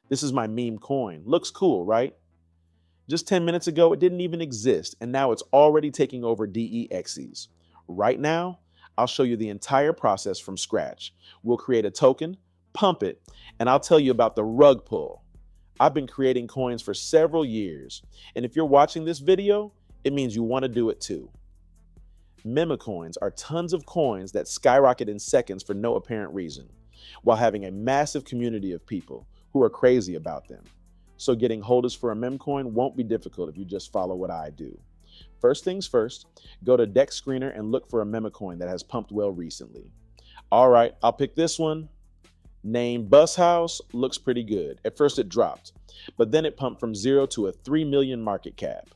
This is my meme coin. Looks cool, right? Just 10 minutes ago, it didn't even exist, and now it's already taking over DEXs. Right now, I'll show you the entire process from scratch. We'll create a token, pump it, and I'll tell you about the rug pull. I've been creating coins for several years, and if you're watching this video, it means you want to do it too. Meme coins are tons of coins that skyrocket in seconds for no apparent reason, while having a massive community of people who are crazy about them. So getting holders for a meme coin won't be difficult if you just follow what I do. First things first, go to DEX Screener and look for a meme coin that has pumped well recently. All right, I'll pick this one. Name Bus House looks pretty good. At first it dropped, but then it pumped from 0 to a 3 million market cap.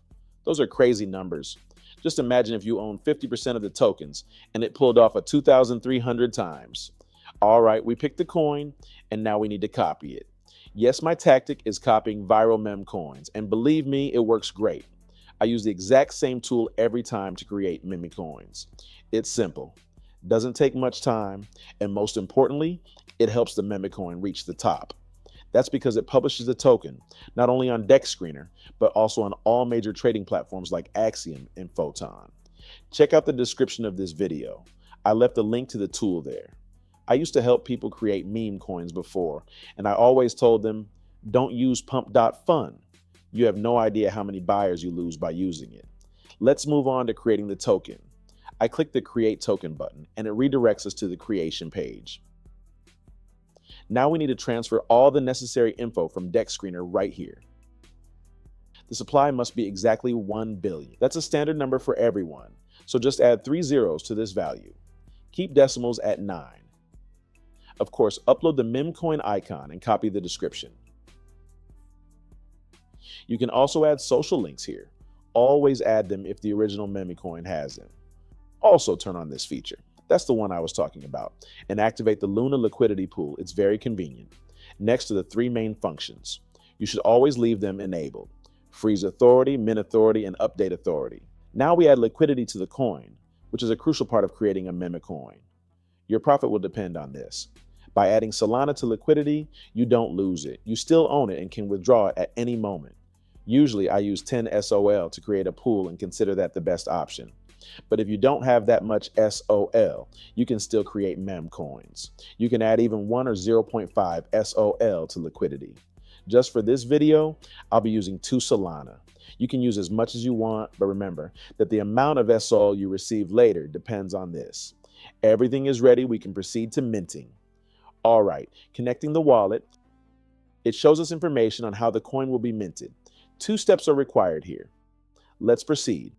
Those are crazy numbers. Just imagine if you own 50% of the tokens and it pulled off a 2,300 times. All right, we picked the coin and now we need to copy it. Yes, my tactic is copying viral meme coins, and believe me, it works great. I use the exact same tool every time to create meme coins. It's simple, doesn't take much time, and most importantly, it helps the meme coin reach the top. That's because it publishes the token, not only on DEX Screener, but also on all major trading platforms like Axiom and Photon. Check out the description of this video. I left a link to the tool there. I used to help people create meme coins before, and I always told them, don't use Pump.fun. You have no idea how many buyers you lose by using it. Let's move on to creating the token. I click the Create Token button, and it redirects us to the creation page. Now we need to transfer all the necessary info from DEX Screener right here. The supply must be exactly 1 billion. That's a standard number for everyone, so just add 3 zeros to this value. Keep decimals at 9. Of course, upload the meme coin icon and copy the description. You can also add social links here. Always add them if the original meme coin has them. Also turn on this feature. That's the one I was talking about. And activate the Luna liquidity pool. It's very convenient. Next to the 3 main functions. You should always leave them enabled. Freeze authority, mint authority, and update authority. Now we add liquidity to the coin, which is a crucial part of creating a meme coin. Your profit will depend on this. By adding Solana to liquidity, you don't lose it. You still own it and can withdraw it at any moment. Usually I use 10 SOL to create a pool and consider that the best option. But if you don't have that much SOL, you can still create meme coins. You can add even 1 or 0.5 SOL to liquidity. Just for this video, I'll be using 2 Solana. You can use as much as you want, but remember that the amount of SOL you receive later depends on this. Everything is ready, we can proceed to minting. All right, connecting the wallet. It shows us information on how the coin will be minted. 2 steps are required here. Let's proceed.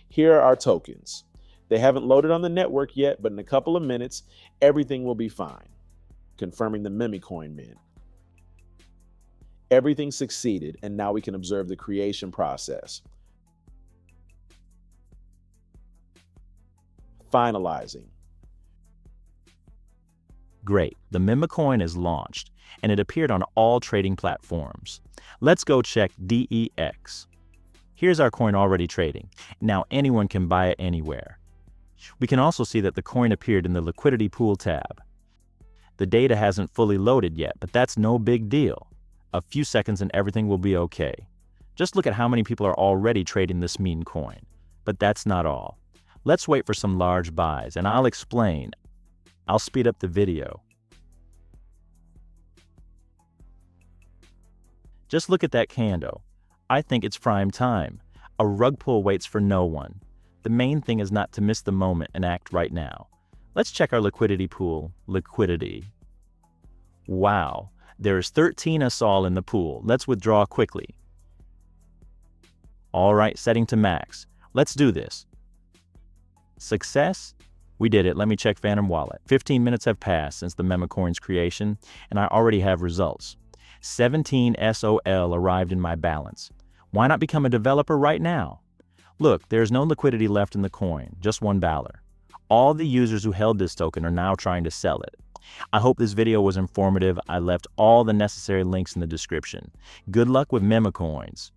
Here are our tokens. They haven't loaded on the network yet, but in a couple of minutes, everything will be fine. Confirming the meme coin mint. Everything succeeded, and now we can observe the creation process. Finalizing. Great, the meme coin is launched, and it appeared on all trading platforms. Let's go check DEX. Here's our coin already trading. Now anyone can buy it anywhere. We can also see that the coin appeared in the liquidity pool tab. The data hasn't fully loaded yet, but that's no big deal. A few seconds and everything will be okay. Just look at how many people are already trading this meme coin. But that's not all. Let's wait for some large buys, and I'll explain. I'll speed up the video. Just look at that candle. I think it's prime time. A rug pull waits for no one. The main thing is not to miss the moment and act right now. Let's check our liquidity pool. Liquidity. Wow, there is 13 SOL in the pool. Let's withdraw quickly. All right, setting to max. Let's do this. Success? We did it. Let me check Phantom Wallet. 15 minutes have passed since the meme coin's creation, and I already have results. 17 SOL arrived in my balance. Why not become a developer right now? Look, there's no liquidity left in the coin, just $1. All the users who held this token are now trying to sell it. I hope this video was informative. I left all the necessary links in the description. Good luck with meme coins.